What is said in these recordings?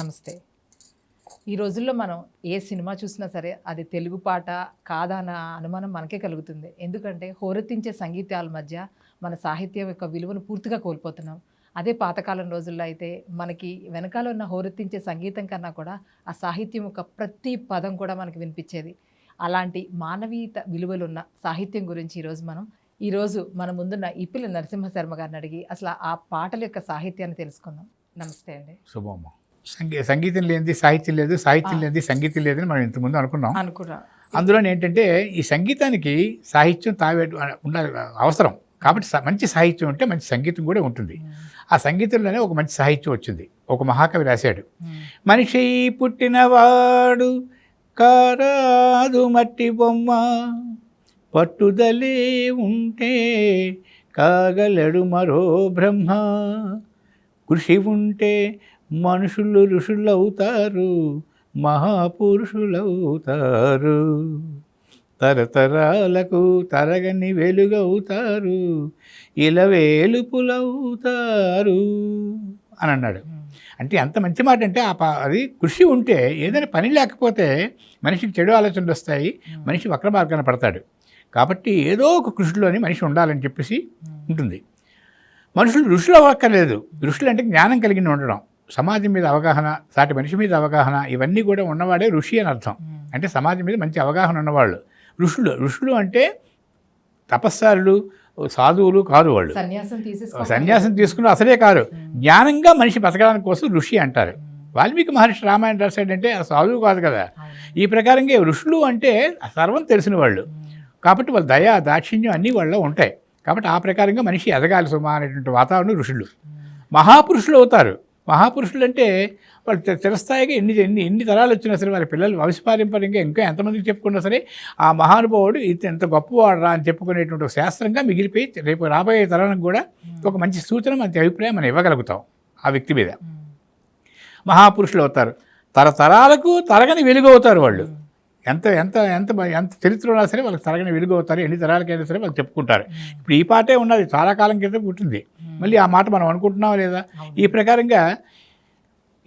నమస్తే. ఈ రోజుల్లో మనం ఏ సినిమా చూసినా సరే అది తెలుగు పాట కాదా అన్న అనుమానం మనకే కలుగుతుంది. ఎందుకంటే హోరెత్తించే సంగీతాల మధ్య మన సాహిత్యం యొక్క విలువను పూర్తిగా కోల్పోతున్నాం. అదే పాతకాలం రోజుల్లో అయితే మనకి వెనకాల ఉన్న హోరెత్తించే సంగీతం కన్నా కూడా ఆ సాహిత్యం యొక్క ప్రతి పదం కూడా మనకు వినిపించేది. అలాంటి మానవీయత విలువలున్న సాహిత్యం గురించి ఈరోజు మన ముందున్న ఇప్పిలి నరసింహ శర్మ గారిని అడిగి అసలు ఆ పాటల యొక్క సాహిత్యాన్ని తెలుసుకుందాం. నమస్తే అండి. శుభమ్మ. సంగీతం లేనిది సాహిత్యం లేదు, సాహిత్యం లేనిది సంగీతం లేదని మనం ఇంతకుముందు అనుకున్నాం. అందులో ఏంటంటే ఈ సంగీతానికి సాహిత్యం ఉండాలి, అవసరం. కాబట్టి మంచి సాహిత్యం ఉంటే మంచి సంగీతం కూడా ఉంటుంది. ఆ సంగీతంలోనే ఒక మంచి సాహిత్యం వచ్చింది. ఒక మహాకవి రాశాడు, మనిషి పుట్టినవాడు కారాదు మట్టి బొమ్మ, పట్టుదలే ఉంటే కాగలడు మరో బ్రహ్మ, కృషి ఉంటే మనుషులు ఋషులవుతారు, మహాపురుషులవుతారు, తరతరాలకు తరగని వెలుగవుతారు, ఇలవేలుపులవుతారు అని అన్నాడు. అంటే ఎంత మంచి మాట అంటే అది కృషి ఉంటే, ఏదైనా పని లేకపోతే మనిషికి చెడు ఆలోచనలు వస్తాయి, మనిషి వక్ర మార్గాన పడతాడు. కాబట్టి ఏదో ఒక కృషిలోని మనిషి ఉండాలని చెప్పేసి ఉంటుంది. మనుషులు ఋషులు అవ్వక్కర్లేదు. ఋషులు అంటే జ్ఞానం కలిగి ఉండడం, సమాజం మీద అవగాహన, సాటి మనిషి మీద అవగాహన, ఇవన్నీ కూడా ఉన్నవాడే ఋషి అని అర్థం. అంటే సమాజం మీద మంచి అవగాహన ఉన్నవాళ్ళు ఋషులు అంటే తపస్సారులు, సాధువులు కాదు. వాళ్ళు సన్యాసం తీసుకుని అసలే కాదు, జ్ఞానంగా మనిషి బతకడానికి కోసం ఋషి అంటారు. వాల్మీకి మహర్షి రామాయణం రాశాడంటే ఆ సాధువు కాదు కదా. ఈ ప్రకారంగా ఋషులు అంటే సర్వం తెలిసిన వాళ్ళు. కాబట్టి వాళ్ళ దయ, దాక్షిణ్యం అన్నీ వాళ్ళలో ఉంటాయి. కాబట్టి ఆ ప్రకారంగా మనిషి ఎదగాలి సుమా అనేటువంటి వాతావరణం ఋషులు. మహాపురుషులు అవుతారు. మహాపురుషులు అంటే వాళ్ళు చిరస్థాయిగా ఎన్ని తరాలు వచ్చినా సరే వారి పిల్లలు వంశపారంపర్యంగా ఇంకా ఎంతమందికి చెప్పుకున్నా సరే ఆ మహానుభావుడు ఎంత గొప్పవాడరా అని చెప్పుకునేటువంటి ఒక శాస్త్రంగా మిగిలిపోయి రేపు రాబోయే తరానికి కూడా ఒక మంచి సూచన, మంచి అభిప్రాయం మనం ఇవ్వగలుగుతాం ఆ వ్యక్తి మీద. మహాపురుషులు అవుతారు, తరతరాలకు తరగని వెలుగు అవుతారు. వాళ్ళు ఎంత ఎంత ఎంత ఎంత చరిత్ర ఉన్నా సరే వాళ్ళకి తరగని వెలుగు అవుతారు. ఎన్ని తరాలకైనా సరే వాళ్ళు చెప్పుకుంటారు. ఇప్పుడు ఈ పాటే ఉన్నది, చాలా కాలం క్రితం పుట్టింది, మళ్ళీ ఆ మాట మనం అనుకుంటున్నాం లేదా. ఈ ప్రకారంగా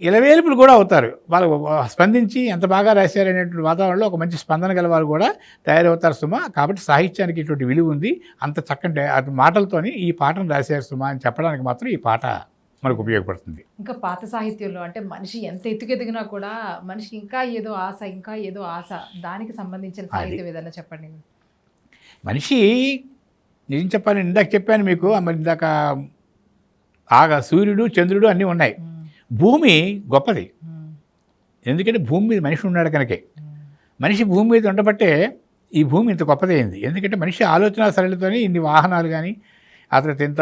ఇలవేలుపులు కూడా అవుతారు. వాళ్ళు స్పందించి ఎంత బాగా రాశారనేటువంటి వాతావరణంలో ఒక మంచి స్పందన గల వారు కూడా తయారవుతారు సుమా. కాబట్టి సాహిత్యానికి ఇటువంటి విలువ ఉంది. అంత చక్కటి మాటలతోని ఈ పాటను రాశారు సుమా అని చెప్పడానికి మాత్రం ఈ పాట మనకు ఉపయోగపడుతుంది. ఇంకా పాత సాహిత్యంలో అంటే మనిషి ఎంత ఎత్తుకెదిగినా కూడా మనిషికి ఇంకా ఏదో ఆశ, దానికి సంబంధించిన సాహిత్యం ఏదైనా చెప్పండి. మనిషి నిజం చెప్పాను, ఇందాక చెప్పాను మీకు, మరి ఇందాక సూర్యుడు, చంద్రుడు అన్నీ ఉన్నాయి. భూమి గొప్పది, ఎందుకంటే భూమి మీద మనిషి ఉన్నాడు కనుకే. మనిషి భూమి మీద ఉండబట్టే ఈ భూమి ఇంత గొప్పదైంది. ఎందుకంటే మనిషి ఆలోచన సరళితోనే ఇన్ని వాహనాలు కానీ, ఆ తర్వాత ఎంత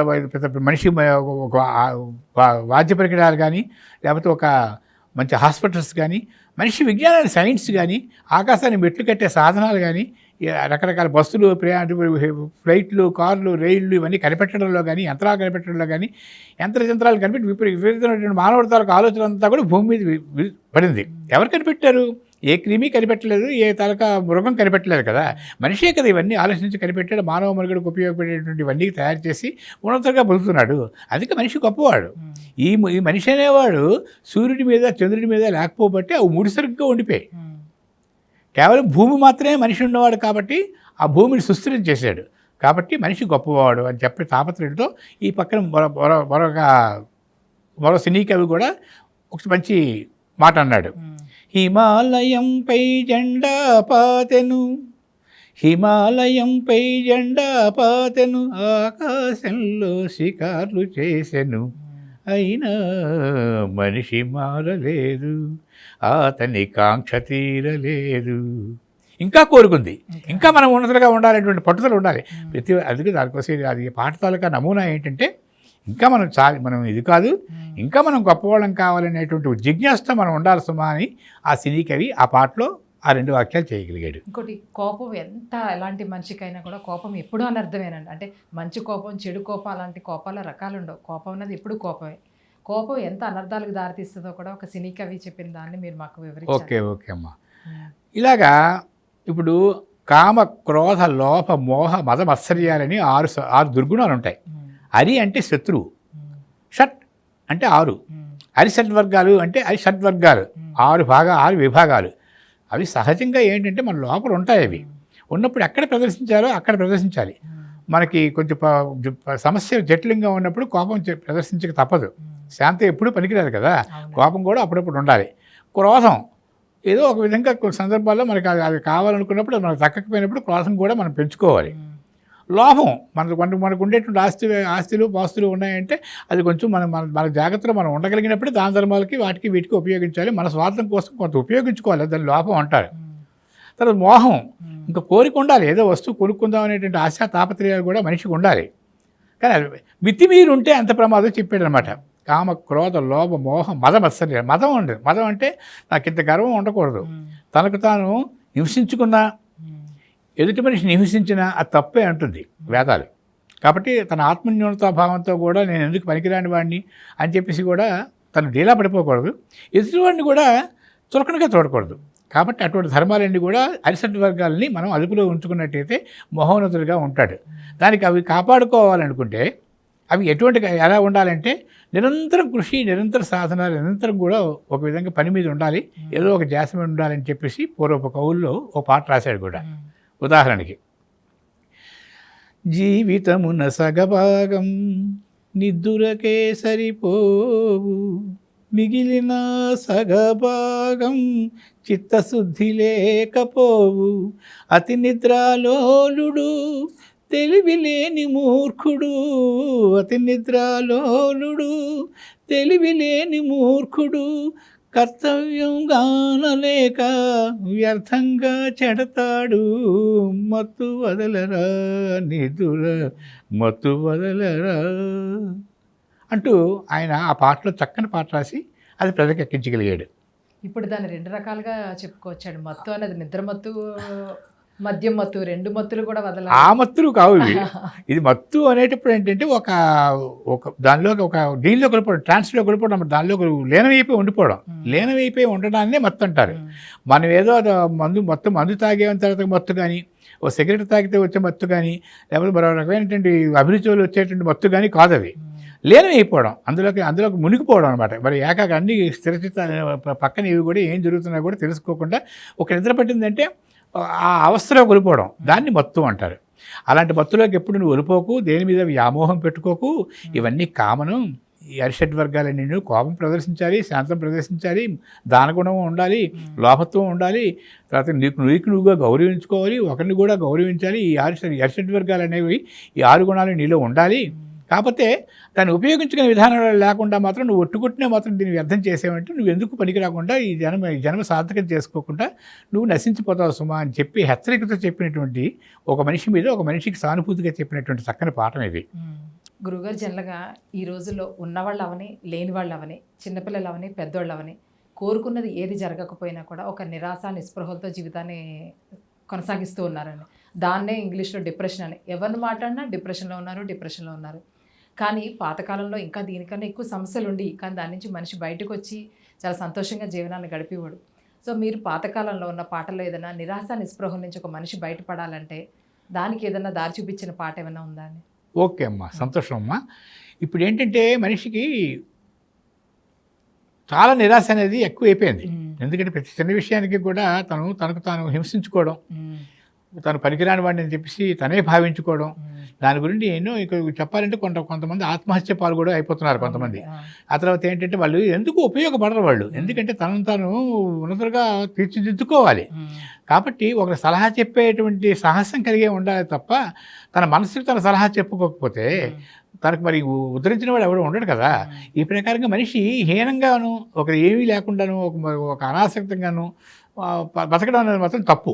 మనిషి ఒక వాద్య పరికరాలు కానీ, లేకపోతే ఒక మంచి హాస్పిటల్స్ కానీ, మనిషి విజ్ఞానాన్ని, సైన్స్ కానీ, ఆకాశాన్ని మెట్లు కట్టే సాధనాలు కానీ, రకరకాల బస్సులు, ఫ్లైట్లు, కార్లు, రైళ్ళు ఇవన్నీ కనిపెట్టడంలో కానీ, యంత్రాలు కనిపెట్టడంలో కానీ, యంత్రాలు కనిపెట్టి విపరీతమైనటువంటి మానవుడి తాలూకు ఆలోచన అంతా కూడా భూమి మీద పడింది. ఎవరు కనిపెట్టారు? ఏ క్రిమి కనిపెట్టలేదు, ఏ తాలూకా మృగం కనిపెట్టలేదు కదా. మనిషే కదా ఇవన్నీ ఆలోచించి కనిపెట్టాడు. మానవ మనుగడకు ఉపయోగపడేటువంటి ఇవన్నీ తయారు చేసి ఉన్నతంగా బతుకుతున్నాడు. అందుకే మనిషి గొప్పవాడు. ఈ మనిషి అనేవాడు సూర్యుడి మీద, చంద్రుడి మీద లేకపోబట్టి అవి ముడిసరుగ్గా ఉండిపోయాయి. కేవలం భూమి మాత్రమే మనిషి ఉన్నవాడు కాబట్టి ఆ భూమిని సుస్థిరం చేశాడు. కాబట్టి మనిషి గొప్పవాడు అని చెప్పే తాపత్రయంతో ఈ పక్కన మరో సినీ కవి కూడా ఒక మంచి మాట అన్నాడు. హిమాలయంపై జెండా పాతెను, హిమాలయంపై జెండా పాతెను, ఆకాశంలో షికార్లు చేసెను, అయినా మనిషి మారలేదు, అతని కాంక్ష తీరలేదు. ఇంకా కోరుకుంది, ఇంకా మనం ఉన్నతులుగా ఉండాలనేటువంటి పట్టుదల ఉండాలి. అందుకే దానికోసం అది పాట తాలూకా నమూనా ఏంటంటే ఇంకా మనం ఇది కాదు, ఇంకా మనం గొప్పవాళ్ళం కావాలనేటువంటి జిజ్ఞాసతో మనం ఉండాలి సుమా అని ఆ సినీ కవి ఆ పాటలో ఆ 2 వాక్యాలు చేయగలిగాడు. ఇంకోటి, కోపం ఎలాంటి మనిషికైనా కూడా కోపం ఎప్పుడూ అనర్థమేనండి. అంటే మంచి కోపం, చెడు కోపం, అలాంటి కోపాల రకాలు ఉండవు. కోపం అన్నది ఎప్పుడు కోపమే. కోపం ఎంత అనర్థాలకు దారితీస్తుందో కూడా ఒక సినీ కవి చెప్పిన దాన్ని మీరు మాకు వివరించారు. ఓకే అమ్మా. ఇలాగా ఇప్పుడు కామ, క్రోధ, లోభ, మోహ, మద, మత్సర్యాలని 6 దుర్గుణాలు ఉంటాయి. అరి అంటే శత్రువు, షట్ అంటే 6, అరిషడ్వర్గాలు అంటే అరిషడ్వర్గాలు 6 విభాగాలు. అవి సహజంగా ఏంటంటే మన లోపల ఉంటాయి. అవి ఉన్నప్పుడు ఎక్కడ ప్రదర్శించాలో అక్కడ ప్రదర్శించాలి. మనకి కొంచెం సమస్య జటిలంగా ఉన్నప్పుడు కోపం ప్రదర్శించక తప్పదు. శాంతి ఎప్పుడూ పనికిరాదు కదా, కోపం కూడా అప్పుడప్పుడు ఉండాలి. క్రోధం ఏదో ఒక విధంగా కొన్ని సందర్భాల్లో మనకి అది కావాలనుకున్నప్పుడు మనకు దక్కకపోయినప్పుడు క్రోధం కూడా మనం పెంచుకోవాలి. లోభం మనకు ఉండేటువంటి ఆస్తులు పాస్తులు ఉన్నాయంటే అది కొంచెం మన జాగ్రత్తలో మనం ఉండగలిగినప్పుడు దాన ధర్మాలకి వాటికి వీటికి ఉపయోగించాలి. మన స్వార్థం కోసం కొంత ఉపయోగించుకోవాలి, దాని లోపం అంటారు. తర్వాత మోహం, ఇంకా కోరిక ఉండాలి, ఏదో వస్తువు కొనుక్కుందాం అనేటువంటి ఆశా తాపత్రయాలు కూడా మనిషికి ఉండాలి. కానీ అది మితిమీరి ఉంటే అంత ప్రమాదం చెప్పాడు అనమాట. కామ క్రోధ లోభ మోహ మద మత్సర్యం. మదం ఉండదు. మదం అంటే నాకు ఇంత గర్వం ఉండకూడదు, తనకు తాను హింసించుకున్నా ఎదుటి మనిషిని హింసించినా అది తప్పే అంటుంది వేదాలు. కాబట్టి తన ఆత్మన్యూనతాభావంతో కూడా నేను ఎందుకు పనికిరాని వాడిని అని చెప్పేసి కూడా తను డీలా పడిపోకూడదు, ఎదుటివాడిని కూడా చులకనగా చూడకూడదు. కాబట్టి అటువంటి ధర్మాలన్నీ కూడా అరిషడ్ వర్గాలని మనం అదుపులో ఉంచుకున్నట్టయితే మహోన్నతుడిగా ఉంటాడు. దానికి అవి కాపాడుకోవాలనుకుంటే అవి ఎలా ఉండాలంటే నిరంతరం కృషి, నిరంతర సాధన, నిరంతరం కూడా ఒక విధంగా పని మీద ఉండాలి, ఏదో ఒక ధ్యాస మీద ఉండాలని చెప్పేసి పూర్వపు కవుల్లో ఒక పాట రాశాడు కూడా. ఉదాహరణకి, జీవితమున సగభాగం నిద్దురకే సరిపోవు, మిగిలిన సగభాగం చిత్తశుద్ధి లేకపోవు, అతి నిద్రాలోలుడు తెలివి లేని మూర్ఖుడు, అతి నిద్రాలోలుడు తెలివి లేని మూర్ఖుడు, కర్తవ్యం గానలేక వ్యర్థంగా చెడతాడు, మత్తు వదలరా నిదుర మత్తు వదలరా అంటూ ఆయన ఆ పాటలో చక్కని పాట రాసి అది ప్రజలకు ఎక్కించగలిగాడు. ఇప్పుడు దాన్ని 2 రకాలుగా చెప్పుకోవచ్చాడు. మత్తు అనేది నిద్రమత్తు, మద్యం మత్తు, 2 మత్తులు కూడా వదల. ఆ మత్తులు కావు ఇవి. ఇది మత్తు అనేటప్పుడు ఏంటంటే ఒక దానిలోకి ఒక దీనిలో కలిపోవడం, ట్రాన్స్లో కలిపోవడం, దానిలో లీనమైపోయి ఉండిపోవడం. లీనమైపోయి ఉండడాన్నే మత్తు అంటారు. మనం ఏదో మందు తాగేన తర్వాత మత్తు కానీ, ఓ సిగరెట్ తాగితే వచ్చే మత్తు కానీ, లేకపోతే మరో రకమైనటువంటి అభిరుచులు వచ్చేటువంటి మత్తు కానీ కాదు. అవి లీనమైపోవడం, అందులోకి మునిగిపోవడం అనమాట. మరి ఏకాక అన్ని స్థిరచిత పక్కన ఇవి కూడా ఏం జరుగుతున్నా కూడా తెలుసుకోకుండా ఒక నిద్ర పట్టిందంటే ఆ అవస్థలో కొలిపోవడం, దాన్ని మత్తు అంటారు. అలాంటి మత్తులోకి ఎప్పుడు నువ్వు ఒలిపోకు, దేని మీద వ్యామోహం పెట్టుకోకు. ఇవన్నీ కామను. ఈ అరిషడ్ వర్గాలన్నీ కోపం ప్రదర్శించాలి, శాంతం ప్రదర్శించాలి, దానగుణం ఉండాలి, లోభత్వం ఉండాలి, తర్వాత నీకు నువ్వుగా గౌరవించుకోవాలి, ఒకరిని కూడా గౌరవించాలి. ఈ అరిషడ్ వర్గాలు అనేవి ఈ 6 గుణాలు నీలో ఉండాలి. కాకపోతే దాన్ని ఉపయోగించుకునే విధానాలు లేకుండా మాత్రం నువ్వు ఒట్టుకొట్టినా మాత్రం దీన్ని వ్యర్థం చేసేవంటే నువ్వు ఎందుకు పనికి రాకుండా ఈ జన్మ సార్థకం చేసుకోకుండా నువ్వు నశించిపోతావు సుమా అని చెప్పి హెచ్చరికతో చెప్పినటువంటి ఒక మనిషి మీద ఒక మనిషికి సానుభూతిగా చెప్పినటువంటి చక్కని పాఠం ఇది. గురుగారు జనరల్గా ఈ రోజుల్లో ఉన్నవాళ్ళు అవని, లేని వాళ్ళు అవని, చిన్నపిల్లలు అవని, పెద్దోళ్ళు అవని, కోరుకున్నది ఏది జరగకపోయినా కూడా ఒక నిరాశ నిస్పృహలతో జీవితాన్ని కొనసాగిస్తూ ఉన్నారని, దాన్నే ఇంగ్లీష్లో డిప్రెషన్ అని. ఎవరిని మాట్లాడినా డిప్రెషన్లో ఉన్నారు. కానీ పాతకాలంలో ఇంకా దీనికన్నా ఎక్కువ సమస్యలు ఉండి, కానీ దాని నుంచి మనిషి బయటకు వచ్చి చాలా సంతోషంగా జీవనాన్ని గడిపేవాడు. సో మీరు పాతకాలంలో ఉన్న పాటల్లో ఏదైనా నిరాశ నిస్పృహల నుంచి ఒక మనిషి బయటపడాలంటే దానికి ఏదైనా దారి చూపించిన పాట ఏమైనా ఉందా అని? ఓకే అమ్మా, సంతోషం అమ్మా. ఇప్పుడు ఏంటంటే మనిషికి చాలా నిరాశ అనేది ఎక్కువైపోయింది. ఎందుకంటే ప్రతి చిన్న విషయానికి కూడా తనకు తాను హింసించుకోవడం, తను పనికిరాని వాడిని అని చెప్పేసి తనే భావించుకోవడం, దాని గురించి ఎన్నో ఇక చెప్పాలంటే కొంతమంది ఆత్మహత్య పాలు కూడా అయిపోతున్నారు కొంతమంది. ఆ తర్వాత ఏంటంటే వాళ్ళు ఎందుకు ఉపయోగపడరు వాళ్ళు, ఎందుకంటే తాను ఉన్నతులుగా తీర్చిదిద్దుకోవాలి. కాబట్టి ఒక సలహా చెప్పేటువంటి సాహసం కలిగే ఉండాలి తప్ప తన మనసుకి తన సలహా చెప్పుకోకపోతే తనకు మరి ఉద్ధరించిన వాడు ఎవరు ఉండడు కదా. ఈ ప్రకారంగా మనిషి హీనంగాను, ఒక ఏమీ లేకుండాను, ఒక అనాసక్తంగాను బతకడం అనేది మాత్రం తప్పు.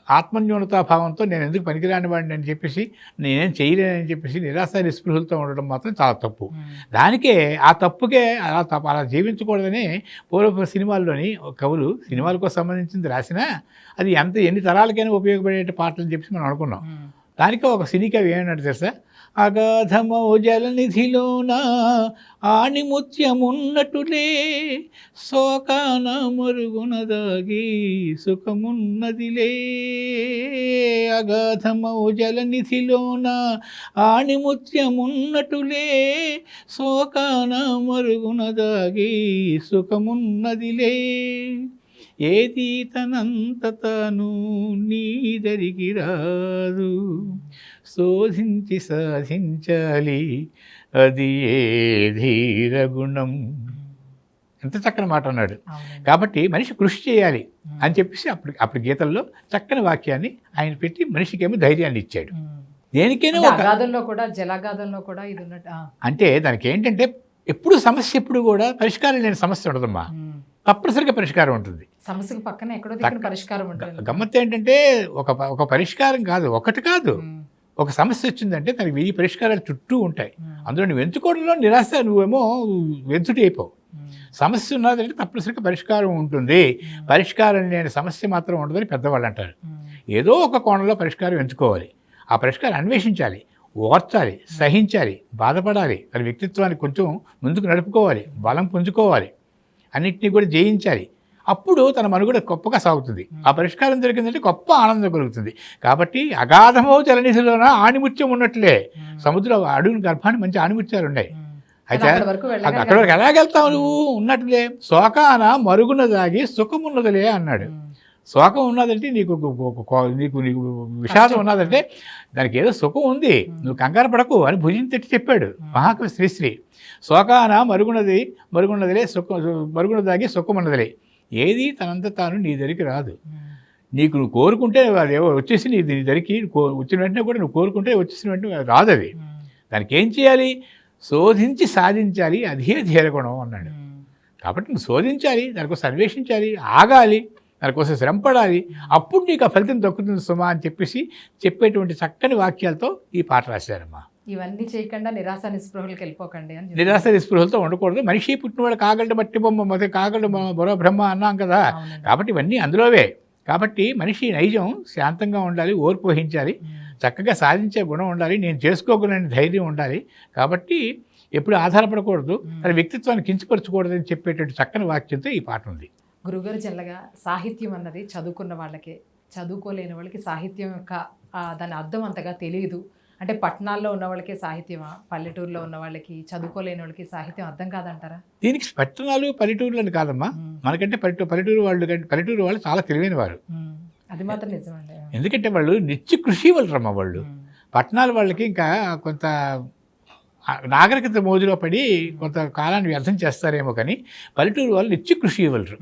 ఆత్మన్యూనతాభావంతో నేను ఎందుకు పనికిరాని వాడిని అని చెప్పేసి, నేనేం చేయలేనని చెప్పేసి నిరాశ నిస్పృహలతో ఉండడం మాత్రం చాలా తప్పు. దానికే ఆ తప్పుకే అలా జీవించకూడదని పూర్వ సినిమాల్లోని కవులు సినిమాలకు సంబంధించింది రాసినా అది ఎన్ని తరాలకైనా ఉపయోగపడే పాటలు అని చెప్పేసి మనం అనుకున్నాం. దానికే ఒక సినీ కవి ఏమన్నాడు తెలుసా, అగాధమౌ జలనిధిలోన ఆణిముత్యమున్నటులే శోకాన మరుగున దాగి సుఖమున్నదిలే. అగాధమౌ జలనిధిలోన ఆణిముత్యమున్నటులే శోకాన మరుగున దాగి సుఖమున్నదిలే. ఏది తనంత తాను నీదరికి రాదు, శోధించి సాధించాలి అది ఏ ధీర గుణం. ఎంత చక్కని మాట అన్నాడు. కాబట్టి మనిషి కృషి చేయాలి అని చెప్పేసి అప్పుడు గీతల్లో చక్కని వాక్యాన్ని ఆయన పెట్టి మనిషికేమో ధైర్యాన్ని ఇచ్చాడు. దేనికైనా అగాధంలో కూడా జలగాధంలో కూడా ఇది ఉన్నట్టు అంటే దానికి ఏంటంటే ఎప్పుడు సమస్య ఎప్పుడు కూడా పరిష్కారం లేని సమస్య ఉండదమ్మా, తప్పనిసరిగా పరిష్కారం ఉంటుంది. సమస్యకు పక్కన ఎక్కడో దగ్గర పరిష్కారం ఉంటుంది. గమ్మత్తు ఏంటంటే ఒక పరిష్కారం కాదు, ఒకటి కాదు, ఒక సమస్య వచ్చిందంటే దానికి 1000 పరిష్కారాలు చుట్టూ ఉంటాయి. అందులో నువ్వు ఎంచుకోవడంలో నిరాశ, నువ్వేమో వెంచుటి అయిపోవు. సమస్య ఉన్నదంటే తప్పనిసరిగా పరిష్కారం ఉంటుంది. పరిష్కారం లేని సమస్య మాత్రం ఉండదని పెద్దవాళ్ళు అంటారు. ఏదో ఒక కోణంలో పరిష్కారం ఎంచుకోవాలి, ఆ పరిష్కారం అన్వేషించాలి, ఓర్చాలి, సహించాలి, బాధపడాలి, తన వ్యక్తిత్వాన్ని కొంచెం ముందుకు నడుపుకోవాలి, బలం పుంజుకోవాలి, అన్నింటినీ కూడా జయించాలి. అప్పుడు తన మనుగడ గొప్పగా సాగుతుంది. ఆ పరిష్కారం దొరికిందంటే గొప్ప ఆనందం కలుగుతుంది. కాబట్టి అగాధమో జలనిధిలోన ఆణిముత్యం ఉన్నట్లే సముద్రం అడుగుని గర్భాన్ని మంచి ఆణిముత్యాలు ఉన్నాయి. అయితే అక్కడి వరకు ఎలాగెళ్తావు నువ్వు ఉన్నట్లే. శోకాన మరుగున దాగి సుఖమున్నదిలే అన్నాడు. శోకం ఉన్నదంటే నీకు నీకు నీకు విషాదం ఉన్నదంటే దానికి ఏదో సుఖం ఉంది, నువ్వు కంగారు పడకు అని భుజం తట్టి చెప్పాడు మహాకవి శ్రీశ్రీ. శోకాన మరుగున్నదిలే మరుగున దాగి సుఖమున్నదిలే. ఏది తనంత తాను నీ దగ్గరికి రాదు. నువ్వు కోరుకుంటే అదేవో వచ్చేసి నీ దగ్గరికి వచ్చిన వెంటనే కూడా నువ్వు కోరుకుంటే వచ్చేసిన వెంటనే రాదు అది. దానికి ఏం చేయాలి? శోధించి సాధించాలి, అదే ధీరగుణం అన్నాడు. కాబట్టి నువ్వు శోధించాలి, దానికోసం అన్వేషించాలి, ఆగాలి, దానికోసం శ్రమపడాలి, అప్పుడు నీకు ఆ ఫలితం దక్కుతుంది సుమా అని చెప్పేటువంటి చక్కని వాక్యాలతో ఈ పాట రాశారమ్మా. ఇవన్నీ చేయకుండా నిరాశ నిస్పృహలకు వెళ్ళిపోకండి అని. నిరాశ నిస్పృహలతో ఉండకూడదు. మనిషి పుట్టినవాడు కాగలడు మట్టి బొమ్మ, మొదటి కాగలడు మరో బ్రహ్మ అన్నాం కదా. కాబట్టి ఇవన్నీ అందులోవే. కాబట్టి మనిషి నైజం శాంతంగా ఉండాలి, ఓర్పు వహించాలి, చక్కగా సాధించే గుణం ఉండాలి, నేను చేసుకోగలని ధైర్యం ఉండాలి. కాబట్టి ఎప్పుడు ఆధారపడకూడదు, తన వ్యక్తిత్వాన్ని కించపరచకూడదని చెప్పేటువంటి చక్కని వాక్యంతో ఈ పాట ఉంది. గురుగారు జల్లగా సాహిత్యం అన్నది చదువుకున్న వాళ్ళకే, చదువుకోలేని వాళ్ళకి సాహిత్యం యొక్క దాని అర్థం అంతగా తెలియదు. అంటే పట్టణాల్లో ఉన్న వాళ్ళకి సాహిత్యమా, పల్లెటూరులో ఉన్న వాళ్ళకి, చదువుకోలేని వాళ్ళకి సాహిత్యం అర్థం కాదంటారా? దీనికి పట్టణాలు పల్లెటూరులు అని కాదమ్మా, మనకంటే పల్లెటూరు వాళ్ళు చాలా తెలివైన వారు. అది మాత్రం నిజమండి. ఎందుకంటే వాళ్ళు నిత్య కృషి వాళ్ళరమ్మా. వాళ్ళు పట్టణాల వాళ్ళకి ఇంకా కొంత నాగరికత మోజులో పడి కొంత కాలాన్ని వ్యర్థం చేస్తారేమో, కానీ పల్లెటూరు వాళ్ళు నిత్య కృషి ఇవ్వరు.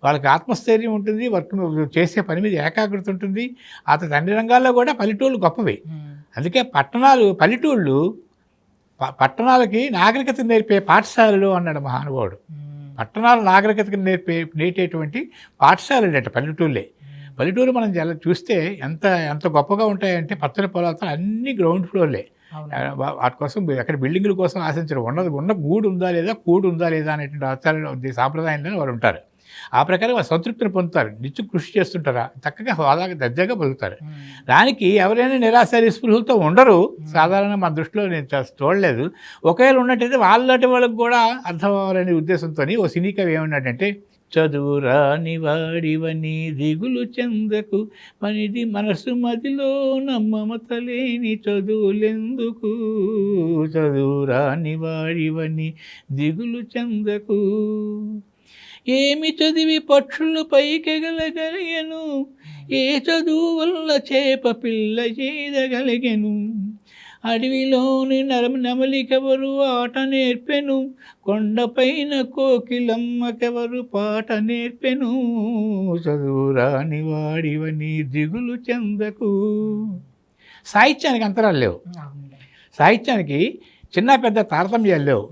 వాళ్ళకి ఆత్మస్థైర్యం ఉంటుంది, వర్క్ చేసే పని మీద ఏకాగ్రత ఉంటుంది. అతని అన్ని రంగాల్లో కూడా పల్లెటూళ్ళు గొప్పవి. అందుకే పట్టణాలకి నాగరికత నేర్పే పాఠశాలలు అన్నాడు మహానుభావుడు. పట్టణాలు నాగరికతకు నేర్పేటువంటి పాఠశాలలు అంటే పల్లెటూరు మనం చూస్తే ఎంత గొప్పగా ఉంటాయంటే పచ్చని పొలాలతో అన్ని గ్రౌండ్ ఫ్లోర్లే. వాటి కోసం అక్కడ బిల్డింగుల కోసం ఆశించరు. ఉన్న గూడు ఉందా లేదా, కూడు ఉందా లేదా అనేటువంటి ఆచారాలు సాంప్రదాయంలో వారు ఉంటారు. ఆ ప్రకారం వాళ్ళు సంతృప్తిని పొందుతారు, నిత్యం కృషి చేస్తుంటారా, చక్కగా హోదాగా దర్జాగా బతుకుతారు. దానికి ఎవరైనా నిరాశ నిస్పృహలతో ఉండరు. సాధారణంగా మా దృష్టిలో నేను చూడలేదు. ఒకవేళ ఉన్నట్టయితే వాళ్ళటి వాళ్ళకి కూడా అర్థం అవ్వాలనే ఉద్దేశంతో ఓ సినీ కవి ఏమన్నాడంటే, చదువు రాని వాడివని దిగులు చెందకు, మనిది మనసు మదిలో మమతలేని చదువులెందుకు, చదువు రాని వాడివని దిగులు చెందకు, ఏమి చదివి పక్షులు పైకెగలగలిగెను, ఏ చదువు వల్ల చేప పిల్ల చేయగలిగెను, అడవిలోని నెమలికెవరు ఆట నేర్పెను, కొండపైన కోకిలమ్మకెవరు పాట నేర్పెను, చదువు రాని వాడివని దిగులు చెందకు. సాహిత్యానికి అంతరాలు లేవు, సాహిత్యానికి చిన్న పెద్ద తారతమ్యాలు లేవు.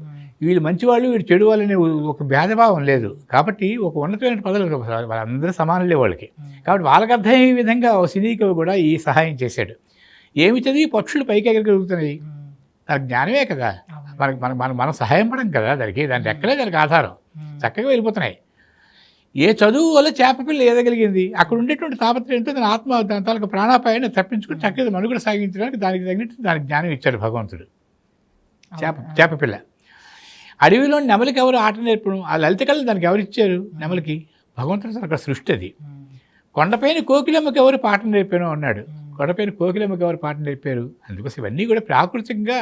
వీళ్ళు మంచివాళ్ళు, వీళ్ళు చెడు వాళ్ళనే ఒక భేదభావం లేదు. కాబట్టి ఒక ఉన్నతమైన పదవులు వాళ్ళందరూ సమానులే వాళ్ళకి. కాబట్టి వాళ్ళకి అర్థమయ్యే విధంగా ఓ సినీ కవి కూడా ఈ సహాయం చేశాడు. ఏమి చదివి పక్షులు పైకి ఎగరగలుగుతున్నాయి, దానికి జ్ఞానమే కదా. మనం సహాయం పడం కదా దానికి, దాని ఎక్కడే దానికి ఆధారం. చక్కగా వెళ్ళిపోతున్నాయి. ఏ చదువు వల్ల చేపపిల్ల ఎదగలిగింది, అక్కడ ఉండేటువంటి తాపత్రయంతో దాని ఆత్మ దాని తాలూకు ప్రాణాపాయాన్ని తప్పించుకుని చక్కగా మనుగడ సాగించడానికి దానికి తగినట్టు దానికి జ్ఞానం ఇచ్చాడు భగవంతుడు. చేపపిల్ల అడవిలో నెమలికి ఎవరు ఆట నేర్పడం, ఆ లలిత కళలు దానికి ఎవరు ఇచ్చారు? నెమలికి. భగవంతుడు అక్కడ సృష్టి అది. కొండపైన కోకిలమ్మకి ఎవరు పాట నేర్పాను అన్నాడు. కొండపైన కోకిలమ్మకి ఎవరు పాట నేర్పారు? అందుకోసం ఇవన్నీ కూడా ప్రాకృతికంగా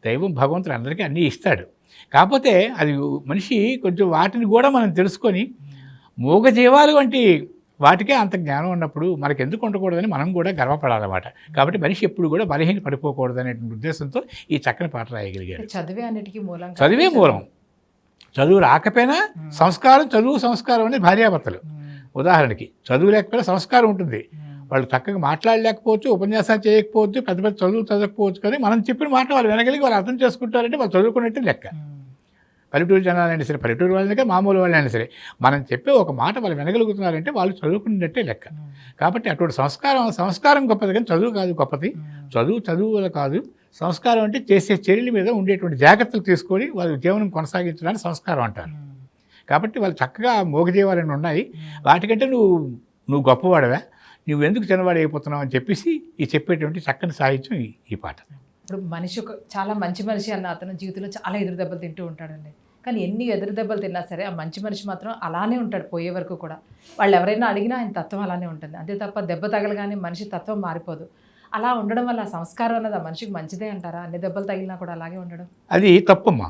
దైవం భగవంతుడు అందరికీ అన్నీ ఇస్తాడు. కాకపోతే అది మనిషి కొంచెం వాటిని కూడా మనం తెలుసుకొని మూగజీవాలు వంటి వాటికే అంత జ్ఞానం ఉన్నప్పుడు మనకి ఎందుకు ఉండకూడదని మనం కూడా గర్వపడాలన్నమాట. కాబట్టి మనిషి ఎప్పుడు కూడా బలహీన పడిపోకూడదు అనే ఉద్దేశంతో ఈ చక్కని పాట రాయగలిగారు. చదివే అన్నిటికీ మూలం. చదివే మూలం. చదువు రాకపోయినా సంస్కారం, చదువు సంస్కారం అనేది భార్యాభర్తలు. ఉదాహరణకి చదువు లేకపోయినా సంస్కారం ఉంటుంది. వాళ్ళు చక్కగా మాట్లాడలేకపోవచ్చు, ఉపన్యాసాలు చేయకపోవచ్చు, పెద్ద పెద్ద చదువు చదవకపోవచ్చు, కానీ మనం చెప్పిన మాట వాళ్ళు వినగలిగి వాళ్ళు అర్థం చేసుకుంటారంటే వాళ్ళు చదువుకున్నట్టు లెక్క. పల్లెటూరు జనాలైనా సరే, పల్లెటూరు వాళ్ళైనా మామూలు వాళ్ళైనా సరే, మనం చెప్పే ఒక మాట వాళ్ళు వినగలుగుతున్నారంటే వాళ్ళు చదువుకున్నట్టే లెక్క. కాబట్టి అటువంటి సంస్కారం గొప్పది, కానీ చదువు కాదు గొప్పది. చదువు వల్ల కాదు. సంస్కారం అంటే చేసే చర్యల మీద ఉండేటువంటి జాగ్రత్తలు తీసుకొని వాళ్ళ జీవనం కొనసాగించడానికి సంస్కారం అంటారు. కాబట్టి వాళ్ళు చక్కగా మోగజీవాలని ఉన్నాయి. వాటికంటే నువ్వు గొప్పవాడవా, నువ్వు ఎందుకు చిన్నవాడు అయిపోతున్నావు అని చెప్పేసి ఈ చెప్పేటువంటి చక్కని సాహిత్యం ఈ పాట. ఇప్పుడు మనిషి చాలా మంచి మనిషి అన్న అతను జీవితంలో చాలా ఎదురు దెబ్బలు తింటూ ఉంటాడండి. కానీ ఎన్ని ఎదురు దెబ్బలు తిన్నా సరే ఆ మంచి మనిషి మాత్రం అలానే ఉంటాడు పోయే వరకు కూడా. వాళ్ళు ఎవరైనా అడిగినా ఆయన తత్వం అలానే ఉంటుంది. అంతే తప్ప దెబ్బ తగలగానే మనిషి తత్వం మారిపోదు. అలా ఉండడం వల్ల సంస్కారం అన్నది ఆ మనిషికి మంచిదే అంటారా? అన్ని దెబ్బలు తగిలినా కూడా అలాగే ఉండడం అది తప్పమ్మా.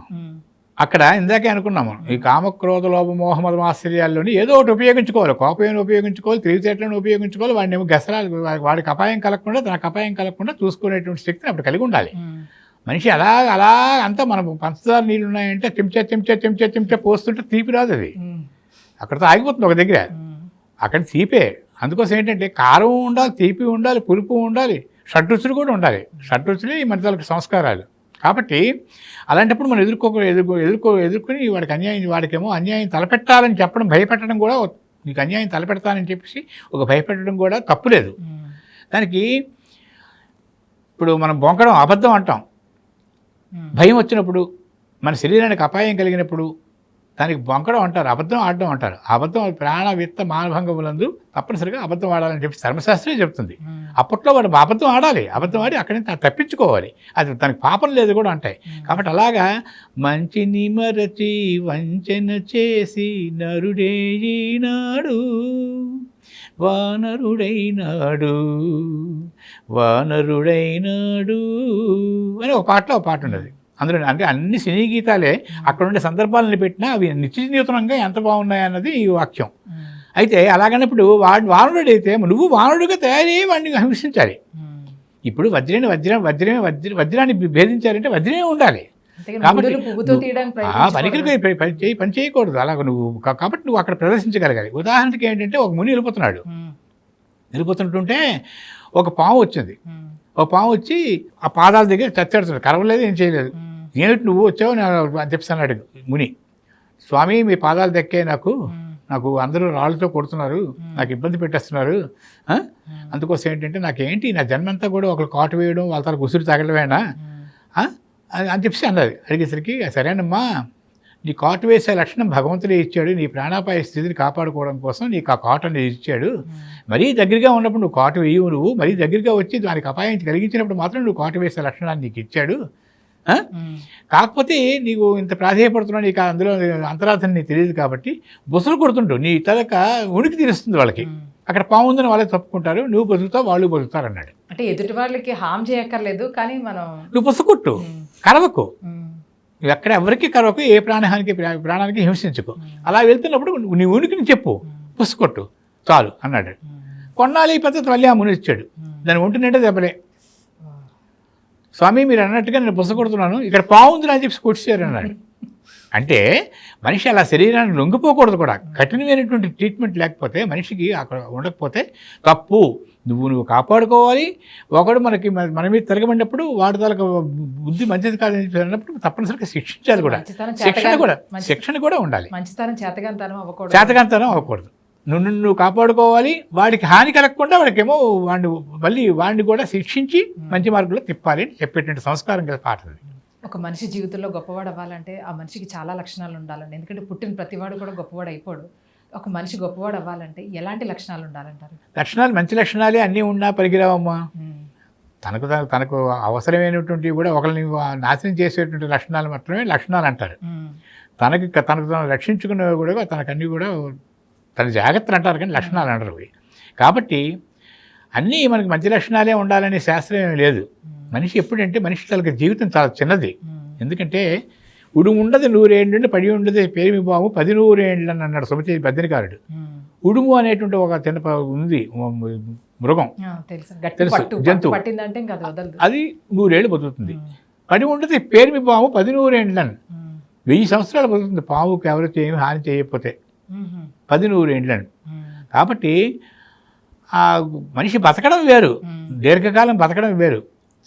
అక్కడ ఇందాకే అనుకున్నాము, ఈ కామక్రోధ లోభ మోహమద ఆశ్చర్యాల్లోని ఏదో ఒకటి ఉపయోగించుకోవాలి. కోపం ఉపయోగించుకోవాలి, తెలివితేటలను ఉపయోగించుకోవాలి. వాడిని ఏమో గసరాలు వాడికి అపాయం కలగకుండా తనకు అపాయం కలగకుండా చూసుకునేటువంటి శక్తిని అప్పుడు కలిగి ఉండాలి. మనిషి అలా అంతా మనం పంచదార నీళ్ళు ఉన్నాయంటే చెంచా పోస్తుంటే తీపి రాదు. అది అక్కడితో ఆగిపోతుంది ఒక దగ్గర. అక్కడ తీపే. అందుకోసం ఏంటంటే కారం ఉండాలి, తీపి ఉండాలి, పులుపు ఉండాలి, షడ్రుచులు కూడా ఉండాలి. షడ్రుచులే ఈ మధ్యలోకి సంస్కారాలు. కాబట్టి అలాంటప్పుడు మనం ఎదుర్కొని వాడికేమో అన్యాయం తలపెట్టాలని చెప్పడం, భయపెట్టడం కూడా, నీకు అన్యాయం తలపెడతానని చెప్పేసి ఒక భయపెట్టడం కూడా తప్పులేదు. దానికి ఇప్పుడు మనం బొంకడం అబద్ధం అంటాం. భయం వచ్చినప్పుడు, మన శరీరానికి అపాయం కలిగినప్పుడు దానికి బొంకడం అంటారు, అబద్ధం ఆడడం అంటారు. అబద్ధం ప్రాణ విత్త మానభంగములందు తప్పనిసరిగా అబద్ధం ఆడాలని చెప్పి ధర్మశాస్త్రమే చెప్తుంది. అప్పట్లో వాడు అబద్ధం ఆడాలి, అబద్ధం ఆడి అక్కడి నుంచి తప్పించుకోవాలి. అది తనకి పాపం లేదు కూడా అంటాయి. కాబట్టి అలాగా మంచిని మరచి వంచన చేసి నరుడేనాడు వానరుడైనాడు అని ఒక పాట ఉండదు అందులో. అంటే అన్ని సినీ గీతాలే అక్కడ ఉండే సందర్భాలను పెట్టినా అవి నిత్య జీవితంగా ఎంత బాగున్నాయన్నది ఈ వాక్యం. అయితే అలాగన్నప్పుడు వానరుడైతే నువ్వు వానరుడిగా తయారయ్యి వాడిని హింసించాలి. ఇప్పుడు వజ్రాన్ని భేదించాలంటే వజ్రమే ఉండాలి. కాబట్టి పని చేయకూడదు అలాగ నువ్వు. కాబట్టి నువ్వు అక్కడ ప్రదర్శించగలగాలి. ఉదాహరణకి ఏంటంటే ఒక ముని వెళ్ళిపోతుంటుంటే ఒక పాము వచ్చింది. ఒక పాము వచ్చి ఆ పాదాల దగ్గర చచ్చాడుతున్నాడు, కరవలేదు, ఏం చేయలేదు. ఏమిటి నువ్వు వచ్చావు అని చెప్పి అన్నాడు ముని. స్వామి మీ పాదాలు దక్కే, నాకు అందరూ రాళ్ళతో కొడుతున్నారు, నాకు ఇబ్బంది పెట్టేస్తున్నారు. అందుకోసం ఏంటంటే నాకేంటి నా జన్మంతా కూడా ఒకరు కాటు వేయడం, వాళ్ళ తరకు ఉసురు తగలవేనా అని చెప్పి అన్నది. అడిగేసరికి సరేనమ్మా, నీ కాటు వేసే లక్షణం భగవంతుడే ఇచ్చాడు, నీ ప్రాణాపాయ స్థితిని కాపాడుకోవడం కోసం నీకు ఆ కాటు అనేది ఇచ్చాడు. మరీ దగ్గరగా ఉన్నప్పుడు నువ్వు కాటు వేయవు, నువ్వు మరీ దగ్గరగా వచ్చి దానికి అపాయం కలిగించినప్పుడు మాత్రం నువ్వు కాటు వేసే లక్షణాన్ని నీకు ఇచ్చాడు. కాకపోతే నీకు ఇంత ప్రాధేయపడుతున్నావు, నీకు అందులో అంతరార్థం నీకు తెలియదు కాబట్టి బుసలు కొడుతుంటావు, నీ తలక ఉనికి తీరుస్తుంది వాళ్ళకి. అక్కడ పాము ఉందని వాళ్ళే తప్పుకుంటారు, నువ్వు బతుకుతావు వాళ్ళు బతుకుతారు అన్నాడు. అంటే ఎదుటి వాళ్ళకి హామ్ చేయక్కర్లేదు, కానీ నువ్వు బుసకొట్టు, కరవకు. నువ్వు ఎక్కడ ఎవరికి కరవకు, ఏ ప్రాణానికి హింసించకు. అలా వెళ్తున్నప్పుడు నీ ఉనికిని చెప్పు, పుసుకొట్టు చాలు అన్నాడు. కొన్నాళ్ళు ఈ పద్ధతి మళ్ళీ ఆ ముని ఇచ్చాడు. దాన్ని ఉంటున్నట్టే దెబ్బలే. స్వామి మీరు అన్నట్టుగా నేను పుసకొడుతున్నాను, ఇక్కడ పావుంది అని చెప్పి కొట్టారు అన్నాడు. అంటే మనిషి అలా శరీరాన్ని లొంగిపోకూడదు కూడా. కఠినమైనటువంటి ట్రీట్మెంట్ లేకపోతే మనిషికి అక్కడ ఉండకపోతే తప్పు. నువ్వు కాపాడుకోవాలి. ఒకడు మన మీద తిరగబడినప్పుడు వాడి తలకు బుద్ధి మంచిది కాదని చెప్పి అన్నప్పుడు తప్పనిసరిగా శిక్షించాలి కూడా. శిక్షణ కూడా ఉండాలి. చేతగాంతనం అవ్వకూడదు. నువ్వు కాపాడుకోవాలి. వాడికి హాని కలగకుండా వాడికేమో వాడిని కూడా శిక్షించి మంచి మార్గంలో తిప్పాలి అని చెప్పేటువంటి సంస్కారం గల పాట. ఒక మనిషి జీవితంలో గొప్పవాడు అవ్వాలంటే ఆ మనిషికి చాలా లక్షణాలు ఉండాలండి. ఎందుకంటే పుట్టిన ప్రతివాడు కూడా గొప్పవాడు అయిపోడు. ఒక మనిషి గొప్పవాడు అవ్వాలంటే ఎలాంటి లక్షణాలు ఉండాలంటారు? లక్షణాలు మంచి లక్షణాలే అన్నీ ఉన్నా పనికిరావమ్మా. తనకు అవసరమైనటువంటివి కూడా ఒకరిని నాశనం చేసేటువంటి లక్షణాలు మాత్రమే లక్షణాలు అంటారు. తనకు తను రక్షించుకునేవి కూడా తనకన్నీ కూడా తన జాగ్రత్తలు అంటారు, కానీ లక్షణాలు అంటారు అవి. కాబట్టి అన్నీ మనకి మంచి లక్షణాలే ఉండాలనే శాస్త్రం ఏమీ లేదు. మనిషి ఎప్పుడంటే మనిషి తనకి జీవితం చాలా చిన్నది. ఎందుకంటే ఉడుము ఉండదు 100 ఏండ్లు, పడి ఉండదు పేరు బాము 10 100 ఏండ్లు అని అన్నాడు సుమతి బద్దెనకారుడు. ఉడుము అనేటువంటి ఒక చిన్న ఉంది మృగం, తెలుసు, జంతువు. అది 100 ఏళ్ళు బతుకుతుంది. పడి ఉండదు పేరు బాము 10 100 ఏండ్లు అని 1000 సంవత్సరాలు బతుకుతుంది పాముకి ఎవరైతే ఏమి హాని చేయకపోతే 10 100 ఏండ్లు అని. కాబట్టి ఆ మనిషి బతకడం వేరు, దీర్ఘకాలం బతకడం వేరు.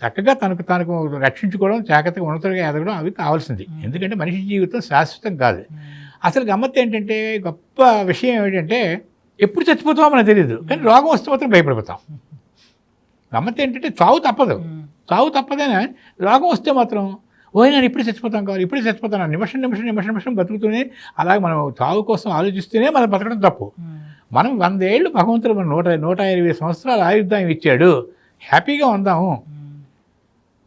చక్కగా తనకు రక్షించుకోవడం, జాగ్రత్తగా ఉన్నతులుగా ఎదగడం అవి కావాల్సింది. ఎందుకంటే మనిషి జీవితం శాశ్వతం కాదు. అసలు గమ్మత్తు ఏంటంటే, గొప్ప విషయం ఏమిటంటే ఎప్పుడు చచ్చిపోతామో మనకు తెలియదు, కానీ రోగం వస్తే మాత్రం భయపడిపోతాం. గమ్మత్తు ఏంటంటే చావు తప్పదని రోగం వస్తే మాత్రం నేను ఇప్పుడు చచ్చిపోతాం కావాలి, ఇప్పుడు చచ్చిపోతాను, నిమిషం బతుకుతూనే అలాగే మనం చావు కోసం ఆలోచిస్తూనే మనం బతకడం తప్పు. మనం 100 ఏళ్ళు భగవంతుడు మనం 120 సంవత్సరాల ఆయుర్దాయం ఇచ్చాడు, హ్యాపీగా ఉందాము.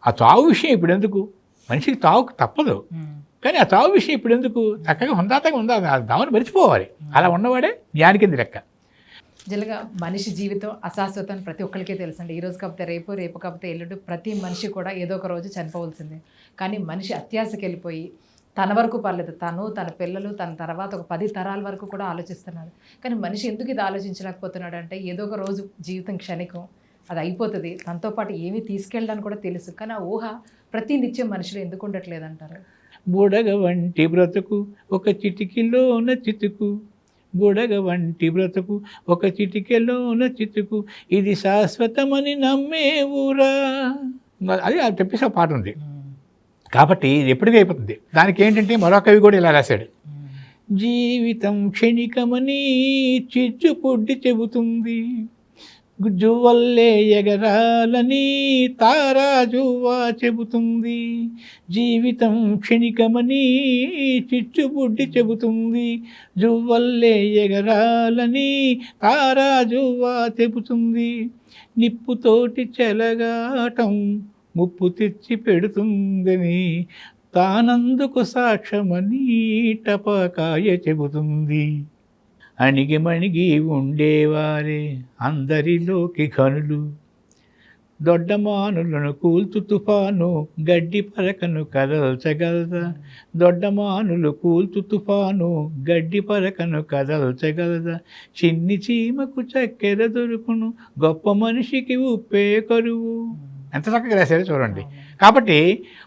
ఆ చావు విషయం ఇప్పుడు ఎందుకు? మనిషికి చావు తప్పదు, కానీ ఆ చావు విషయం ఇప్పుడు ఎందుకు? చక్కగా హుందాతగా ఉందా, దావని మర్చిపోవాలి. అలా ఉన్నవాడే జ్ఞాని కింద లెక్క. జనరల్గా మనిషి జీవితం అశాశ్వతం ప్రతి ఒక్కరికే తెలుసండి. ఈరోజు కాకపోతే రేపు కాకపోతే ఎల్లుండి ప్రతి మనిషి కూడా ఏదో ఒక రోజు చనిపోవాల్సిందే. కానీ మనిషి అత్యాశకి వెళ్ళిపోయి తన వరకు పర్లేదు, తను తన పిల్లలు తన తర్వాత ఒక 10 తరాల వరకు కూడా ఆలోచిస్తున్నాడు. కానీ మనిషి ఎందుకు ఇది ఆలోచించలేకపోతున్నాడు అంటే ఏదో ఒక రోజు జీవితం క్షణికం, అది అయిపోతుంది, తనతో పాటు ఏమీ తీసుకెళ్ళడానికి కూడా తెలుసు. కానీ ఆ ఊహ ప్రతి నిత్యం మనిషిలో ఎందుకు ఉండట్లేదంటారు? బుడగ వంటి బ్రతుకు ఒక చిటికిలోన చితుకు, బుడగ వంటి బ్రతుకు ఒక చిటికెలోన చితుకు, ఇది శాశ్వతమని నమ్మేవురా. అది చెప్పేసి పాట ఉంది. కాబట్టి ఇది ఎప్పటికీ అయిపోతుంది. దానికి ఏంటంటే మరో కవి కూడా ఇలా రాశాడు, జీవితం క్షణికమని చిచ్చు పొడ్డి చెబుతుంది, జువ్వల్లే ఎగరాలని తారాజువ్వా చెబుతుంది. జీవితం క్షణికమని చిచ్చుబుడ్డి చెబుతుంది, జువ్వల్లే ఎగరాలని తారాజువ్వా చెబుతుంది. నిప్పుతోటి చెలగాటం ముప్పు తెచ్చి పెడుతుందని తానందుకు సాక్ష్యమని టపకాయ చెబుతుంది. అణిగిమణిగి ఉండేవారే అందరిలోకి ఘనులు, దొడ్డమానులను కూల్తు తుఫాను గడ్డి పరకను కదల్చగలదా, దొడ్డమానులు కూల్తు తుఫాను గడ్డి పరకను కదల్చగలదా, చిన్ని చీమకు చక్కెర దొరుకును గొప్ప మనిషికి ఉప్పే కరువు. ఎంత చక్కగా రాశారో చూడండి. కాబట్టి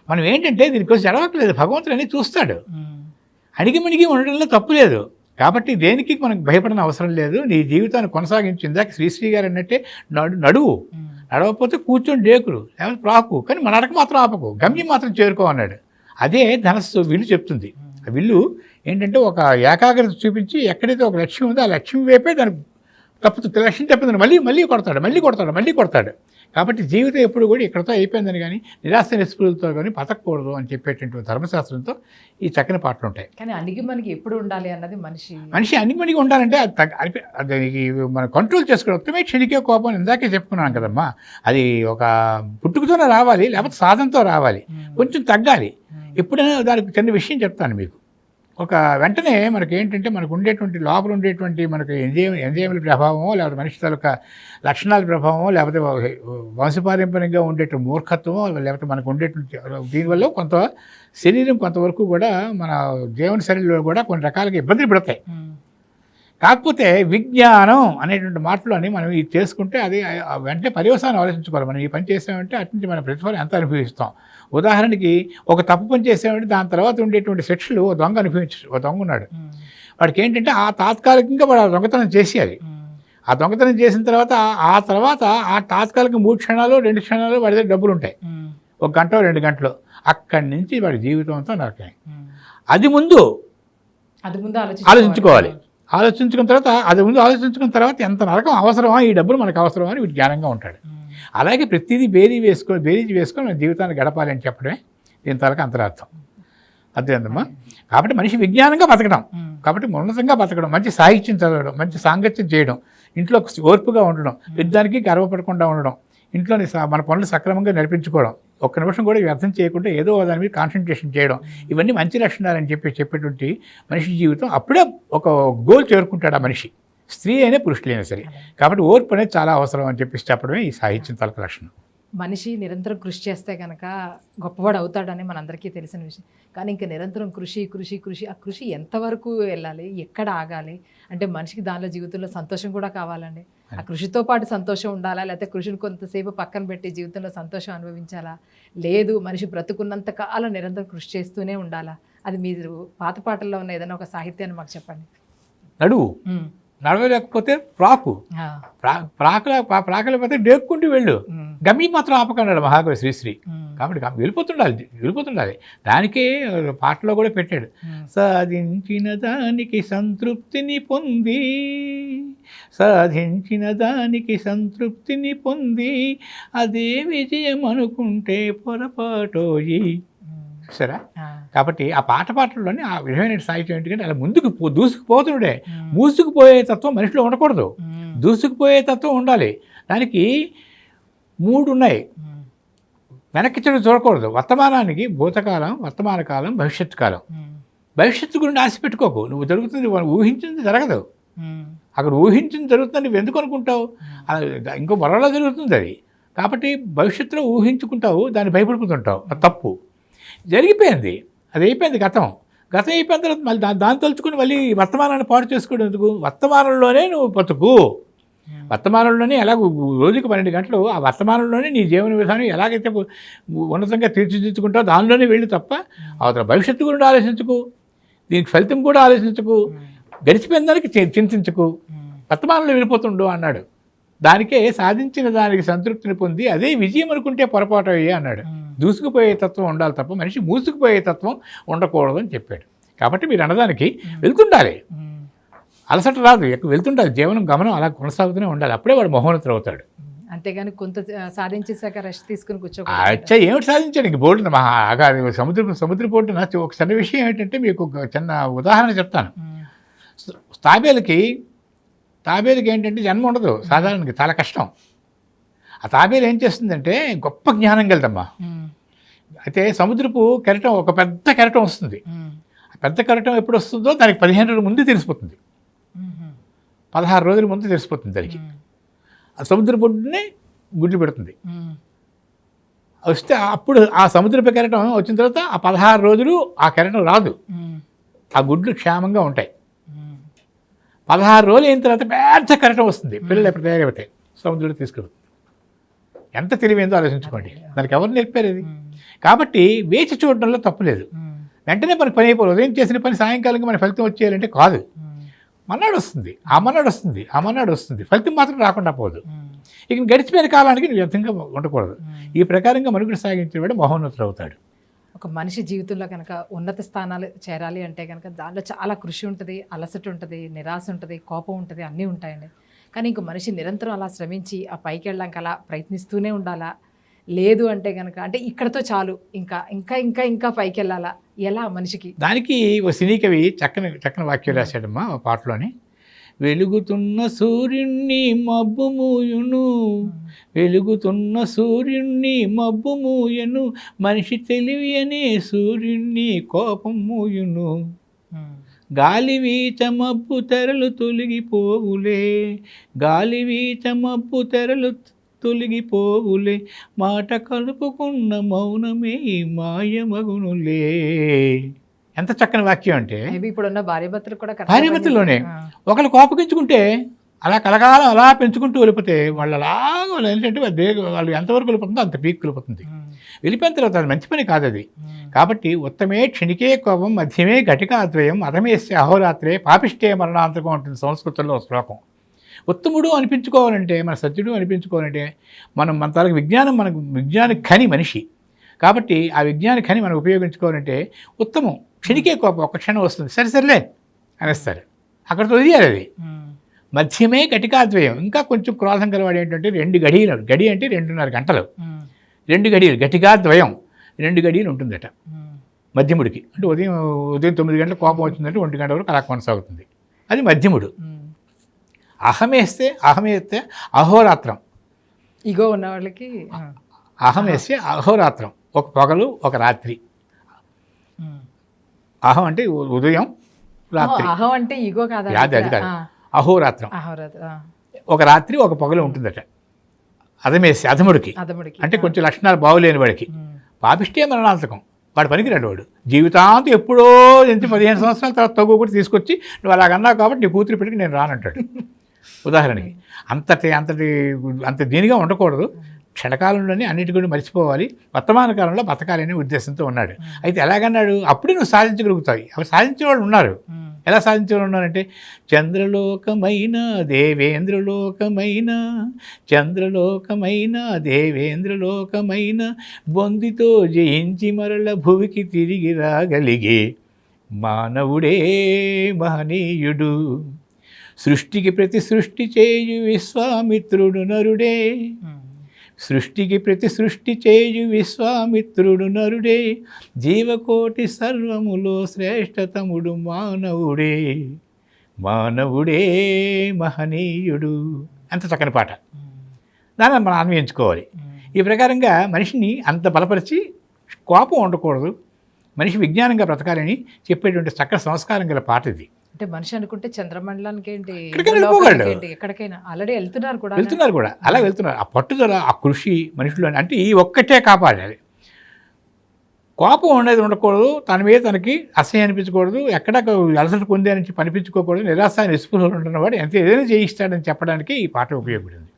మనం ఏంటంటే దీనికోసం జరగట్లేదు, భగవంతుడు అన్నీ చూస్తాడు. అణిగిమణిగి ఉండడంలో తప్పు లేదు. కాబట్టి దేనికి మనకు భయపడిన అవసరం లేదు. నీ జీవితాన్ని కొనసాగించిందాక శ్రీశ్రీ గారు అన్నట్టే నడువు, నడవకపోతే కూర్చొని డేకులు లేకపోతే ప్రాకు, కానీ మన నడక మాత్రం ఆపకు, గమ్యం మాత్రం చేరుకో అన్నాడు. అదే ధనస్సు విల్లు చెప్తుంది. ఆ విల్లు ఏంటంటే ఒక ఏకాగ్రత చూపించి ఎక్కడైతే ఒక లక్ష్యం ఉందో ఆ లక్ష్యం వైపే దానికి తప్పుతుంది, లక్ష్యం తప్పిందని మళ్ళీ కొడతాడు. కాబట్టి జీవితం ఎప్పుడు కూడా ఇక్కడతో అయిపోయిందని కానీ నిరాశ నిస్పృహలతో కానీ బతకూడదు అని చెప్పేటువంటి ధర్మశాస్త్రంతో ఈ చక్కని పాటలు ఉంటాయి. కానీ అణిగిమణిగి ఎప్పుడు ఉండాలి అన్నది మనిషి అణిగిమణిగి ఉండాలంటే అది మనం కంట్రోల్ చేసుకోవడం. ఉత్తమే క్షణికే కోపం ఇందాకే చెప్పుకున్నాం కదమ్మా, అది ఒక పుట్టుకతోనే రావాలి, లేకపోతే సాధనతో రావాలి, కొంచెం తగ్గాలి. ఎప్పుడైనా దానికి చిన్న విషయం చెప్తాను మీకు. ఒక వెంటనే మనకి ఏంటంటే మనకు ఉండేటువంటి లోపల ఉండేటువంటి మనకు ఎంజైముల ప్రభావమో లేకపోతే మనిషి తాలూకా లక్షణాల ప్రభావమో లేకపోతే వంశపారంపర్యంగా ఉండేటువంటి మూర్ఖత్వమో లేకపోతే మనకు ఉండేటువంటి దీనివల్ల కొంత శరీరం కొంతవరకు కూడా మన జీవన శైలిలో కూడా కొన్ని రకాలుగా ఇబ్బందులు పడతాయి. కాకపోతే విజ్ఞానం అనేటువంటి మాటలోని మనం ఇది చేసుకుంటే అది వెంటనే పర్యవసానం ఆలోచించుకోవాలి. మనం ఈ పని చేసామంటే అటు నుంచి మన ప్రతిఫలం ఎంత అనుభవిస్తాం. ఉదాహరణకి ఒక తప్పు పని చేసామంటే దాని తర్వాత ఉండేటువంటి శిక్షలు ఓ దొంగ ఉన్నాడు, వాడికి ఏంటంటే ఆ తాత్కాలికంగా వాడు ఆ దొంగతనం చేసేయాలి. ఆ దొంగతనం చేసిన తర్వాత ఆ తాత్కాలిక 3 క్షణాలు 2 క్షణాలు వాడి దగ్గర డబ్బులు ఉంటాయి, 1 గంట 2 గంటలు, అక్కడి నుంచి వాడి జీవితం అంతా నరకం. అది ముందు ఆలోచించుకోవాలి. ఆలోచించుకున్న తర్వాత ఎంత నరకం అవసరమా, ఈ డబ్బులు మనకు అవసరమా అని వీడు జ్ఞానంగా ఉంటాడు. అలాగే ప్రతిదీ బేరీజ్ వేసుకొని మన జీవితాన్ని గడపాలి అని చెప్పడమే దీని తరకు అంతరార్థం. అర్థమైందమ్మా? కాబట్టి మనిషి విజ్ఞానంగా బతకడం, కాబట్టి ఉన్నతంగా బతకడం, మంచి సాహిత్యం చదవడం, మంచి సాంగత్యం చేయడం, ఇంట్లో ఓర్పుగా ఉండడం, యుద్ధానికి గర్వపడకుండా ఉండడం, ఇంట్లోని మన పనులు సక్రమంగా నడిపించుకోవడం, ఒక్క నిమిషం కూడా వ్యర్థం చేయకుండా ఏదో దాని మీద కాన్సన్ట్రేషన్ చేయడం, ఇవన్నీ మంచి లక్షణాలని చెప్పేటువంటి మనిషి జీవితం అప్పుడే ఒక గోల్ చేరుకుంటాడు ఆ మనిషి, స్త్రీ అయినా పురుషులైనా సరే. కాబట్టి ఓర్పు అనేది చాలా అవసరం అని చెప్పేసి చెప్పడమే ఈ సాహిత్యం తాలూకు లక్షణం. మనిషి నిరంతరం కృషి చేస్తే కనుక గొప్పవాడు అవుతాడని మనందరికీ తెలిసిన విషయం. కానీ ఇంకా నిరంతరం కృషి కృషి కృషి, ఆ కృషి ఎంతవరకు వెళ్ళాలి, ఎక్కడ ఆగాలి? అంటే మనిషికి దానిలో జీవితంలో సంతోషం కూడా కావాలండి. ఆ కృషితో పాటు సంతోషం ఉండాలా, లేకపోతే కృషిని కొంతసేపు పక్కన పెట్టి జీవితంలో సంతోషం అనుభవించాలా? లేదు, మనిషి బ్రతుకున్నంత కాలం నిరంతరం కృషి చేస్తూనే ఉండాలా? అది మీరు పాత పాటల్లో ఉన్న ఏదైనా ఒక సాహిత్యాన్ని మాకు చెప్పండి. నడువు, నడవలేకపోతే ప్రాకు, ప్రాకలేకపోతే డేక్కుంటూ వెళ్ళు, గమ్యం మాత్రం ఆపకన్నాడు మహాకవి శ్రీశ్రీ. కాబట్టి వెళ్ళిపోతుండాలి. దానికే పాటలో కూడా పెట్టాడు, సాధించిన దానికి సంతృప్తిని పొంది, సాధించిన దానికి సంతృప్తిని పొంది, అదే విజయం అనుకుంటే పొరపాటోయి. సరే, కాబట్టి ఆ పాటలోని ఆ విధమైన సాహిత్యం ఏంటంటే అలా ముందుకు దూసుకుపోతుండే, మూసుకుపోయే తత్వం మనిషిలో ఉండకూడదు, దూసుకుపోయే తత్వం ఉండాలి. దానికి 3 ఉన్నాయి. వెనక్కి చెడు చూడకూడదు. వర్తమానానికి భూతకాలం, వర్తమాన కాలం, భవిష్యత్తు కాలం. భవిష్యత్తు గురించి ఆశ పెట్టుకోకు, నువ్వు జరుగుతుంది ఊహించింది జరగదు. అక్కడ ఊహించింది జరుగుతుంది నువ్వు ఎందుకు అనుకుంటావు? ఇంకో మరోలా జరుగుతుంది అది. కాబట్టి భవిష్యత్తులో ఊహించుకుంటావు, దాన్ని భయపడిపోతుంటావు. అది తప్పు. జరిగిపోయింది, అది అయిపోయింది, గతం అయిపోయిన తర్వాత మళ్ళీ దాన్ని తలుచుకుని మళ్ళీ వర్తమానాన్ని పాడు చేసుకోవడం ఎందుకు? వర్తమానంలోనే నువ్వు బతుకు, వర్తమానంలోనే ఎలాగ రోజుకి 12 గంటలు ఆ వర్తమానంలోనే నీ జీవన విధానం ఎలాగైతే ఉన్నతంగా తీర్చిదిద్దుకుంటావు దానిలోనే వెళ్ళి తప్ప అవతల భవిష్యత్తు గురించి ఆలోచించకు, దీనికి ఫలితం కూడా ఆలోచించకు, గడిచిపోయిన దానికి చింతించకు, వర్తమానంలో వెళ్ళిపోతుండు అన్నాడు. దానికే సాధించిన దానికి సంతృప్తిని పొంది అదే విజయం అనుకుంటే పొరపాటు అయ్యే అన్నాడు. దూసుకుపోయే తత్వం ఉండాలి తప్ప మనిషి మూసుకుపోయే తత్వం ఉండకూడదు అని చెప్పాడు. కాబట్టి మీరు అన్నదానికి వెళ్తుండాలి, అలసట రాదు, వెళ్తుండాలి, జీవనం గమనం అలా కొనసాగుతూనే ఉండాలి, అప్పుడే వాడు మహోన్నతుడు అవుతాడు. అంతేగాని కొంత సాధించేసాక రెస్ట్ తీసుకుని అచ్చా ఏమిటి సాధించాడు? ఇంక బోర్డు సముద్ర పోటున ఒక చిన్న విషయం ఏంటంటే మీకు ఒక చిన్న ఉదాహరణ చెప్తాను. తాబేలుకి ఏంటంటే జన్మ ఉండదు సాధారణంగా, చాలా కష్టం. ఆ తాబేలు ఏం చేస్తుందంటే గొప్ప జ్ఞానం కలదమ్మా. అయితే సముద్రపు కెరటం, ఒక పెద్ద కెరటం వస్తుంది. ఆ పెద్ద కెరటం ఎప్పుడు వస్తుందో దానికి 15 రోజుల ముందు తెలిసిపోతుంది, 16 రోజుల ముందు తెలిసిపోతుంది దానికి. ఆ సముద్ర పొడ్డునే గుడ్లు పెడుతుంది. వస్తే అప్పుడు ఆ సముద్రపు కెరటం వచ్చిన తర్వాత ఆ 16 రోజులు ఆ కెరటం రాదు, ఆ గుడ్లు క్షేమంగా ఉంటాయి. 16 రోజులు అయిన తర్వాత పెద్ద కెరటం వస్తుంది, పిల్లలు ఎప్పుడు తయారైపోతాయి, సముద్రంలో తీసుకెళ్తుంది. ఎంత తెలివైందో ఆలోచించుకోండి, దానికి ఎవరు నేర్పారు అది? కాబట్టి వేచి చూడడంలో తప్పులేదు. వెంటనే మనకు పని అయిపోదు, ఉదయం చేసిన పని సాయంకాలంగా మన ఫలితం వచ్చేయాలంటే కాదు. మన్నాడు వస్తుంది, ఆ మన్నాడు వస్తుంది, ఫలితం మాత్రం రాకుండా పోదు. ఇక గడిచిపోయిన కాలానికి నువ్వు వ్యర్థంగా ఉండకూడదు. ఈ ప్రకారంగా మనుగడ సాగించిన వాడు మహోన్నతుడు అవుతాడు. ఒక మనిషి జీవితంలో కనుక ఉన్నత స్థానాలు చేరాలి అంటే కనుక దానిలో చాలా కృషి ఉంటుంది, అలసట ఉంటుంది, నిరాశ ఉంటుంది, కోపం ఉంటుంది, అన్నీ ఉంటాయండి. కానీ ఇంక మనిషి నిరంతరం అలా శ్రమించి ఆ పైకి వెళ్ళడానికి అలా ప్రయత్నిస్తూనే ఉండాలా? లేదు అంటే కనుక అంటే ఇక్కడతో చాలు, ఇంకా ఇంకా ఇంకా ఇంకా పైకి వెళ్ళాలా? ఎలా మనిషికి? దానికి ఓ సినీ కవి చక్కని వాక్యం రాశాడమ్మా ఆ పాటలోని. వెలుగుతున్న సూర్యుణ్ణి మబ్బు మూయును, వెలుగుతున్న సూర్యుణ్ణి మబ్బు మూయను, మనిషి తెలివి అనే సూర్యుణ్ణి కోపం మూయును, గాలి వీచ మబ్బు తెరలు తొలగిపోవులే, గాలి వీచ మబ్బు తెరలు తొలగిపోవులే, మాట కలుపుకున్న మౌనమే మాయమగునులే. ఎంత చక్కని వాక్యం అంటే, ఇప్పుడున్న భార్యాభర్తలు కూడా భార్యాభర్తల్లోనే ఒకళ్ళు కోపగించుకుంటే అలా కలకాలం అలా పెంచుకుంటూ వెళ్ళిపోతే వాళ్ళు అలాగ ఏంటంటే వాళ్ళు ఎంతవరకు వెళ్ళిపోతుందో అంత పీక్ వెళ్ళిపోతుంది. వెళ్ళిపోయిన తర్వాత అది మంచి పని కాదు అది. కాబట్టి ఉత్తమే క్షణికే కోపం, మధ్యమే ఘటికాద్వయం, అధమేస్తే అహోరాత్రే, పాపిష్టే మరణాంతకం ఉంటుంది సంస్కృతంలో శ్లోకం. ఉత్తముడు అనిపించుకోవాలంటే, మన సత్యుడు అనిపించుకోవాలంటే మన తాలూకు మనకు విజ్ఞాని ఖని మనిషి. కాబట్టి ఆ విజ్ఞాని ఖని మనం ఉపయోగించుకోవాలంటే ఉత్తమం. క్షణికే కోపం, ఒక క్షణం వస్తుంది, సరిలే అనేస్తారు, అక్కడితో వదిలేయాలి అది. మధ్యమే ఘటికాద్వయం, ఇంకా కొంచెం క్రోధం కలవాడు ఏంటంటే 2 గడియలు, గడి అంటే 2.5 గంటలు, 2 గడియలు, ఘటికాద్వయం 2 గడియలు ఉంటుందట. మధ్యముడికి. అంటే ఉదయం 9 గంటలకు కోపం వచ్చిందంటే 1 గంట వరకు అలా కొనసాగుతుంది. అది మధ్యముడు. అహమేస్తే అహోరాత్రం. ఇగో ఉన్న వాళ్ళకి అహమేస్తే అహోరాత్రం, ఒక పగలు ఒక రాత్రి. అహం అంటే ఉదయం రాత్రి, అహం అంటే ఇగో కాదా? అది కాదు, అహోరాత్రం. అహోరాత్రం. ఒక రాత్రి ఒక పగలు ఉంటుందట అధమేస్తే, అధముడికి. అంటే కొంచెం లక్షణాలు బాగులేని వాడికి. పాపిష్టే మరణాంతకం, వాడు పనికిరాడు. వాడు జీవితాంతం ఎప్పుడో 15 సంవత్సరాల తర్వాత తగ్గు కూడా తీసుకొచ్చి నువ్వు అలాగన్నావు కాబట్టి నీ కూతురు పెట్టుకు నేను రానంటాడు. ఉదాహరణకి అంత దీనిగా ఉండకూడదు. క్షణకాలంలోనే అన్నిటి కూడా మర్చిపోవాలి, వర్తమాన కాలంలో బతకాలనే ఉద్దేశంతో ఉన్నాడు. అయితే ఎలాగన్నాడు? అప్పుడే నువ్వు సాధించగలుగుతావు. అవి సాధించే వాళ్ళు ఉన్నారు. ఎలా సాధించే వాళ్ళు ఉన్నారంటే, చంద్రలోకమైన దేవేంద్రలోకమైన, చంద్రలోకమైన దేవేంద్రలోకమైన, బొందితో జయించి మరల భువికి తిరిగి రాగలిగే మానవుడే మహనీయుడు. సృష్టికి ప్రతి సృష్టి చేయు విశ్వామిత్రుడు నరుడే, సృష్టికి ప్రతి సృష్టి చేయు విశ్వామిత్రుడు నరుడే, జీవకోటి సర్వములో శ్రేష్టతముడు మానవుడే, మానవుడే మహనీయుడు. ఎంత చక్కని పాట. దాన్ని మనం అన్వయించుకోవాలి. ఈ ప్రకారంగా మనిషిని అంత బలపరిచి కోపం ఉండకూడదు, మనిషి విజ్ఞానంగా బ్రతకాలని చెప్పేటువంటి చక్కని సంస్కారం గల పాట ఇది. అంటే మనిషి అనుకుంటే చంద్రమండలానికి ఏంటి, ఎక్కడికైనా ఆల్రెడీ వెళ్తున్నారు కూడా. అలా వెళ్తున్నారు. ఆ పట్టుదల, ఆ కృషి మనిషిలో, అంటే ఈ ఒక్కటే కాపాడాలి. కోపం అనేది ఉండకూడదు, తన మీద తనకి అసహ్యం అనిపించకూడదు, ఎక్కడ అలసట పొందే నుంచి పనిపించుకోకూడదు, నిరాశ నిస్పృహలు ఉంటున్నవాడు ఎంత ఏదైనా చేయిస్తాడని చెప్పడానికి ఈ పాట ఉపయోగపడింది.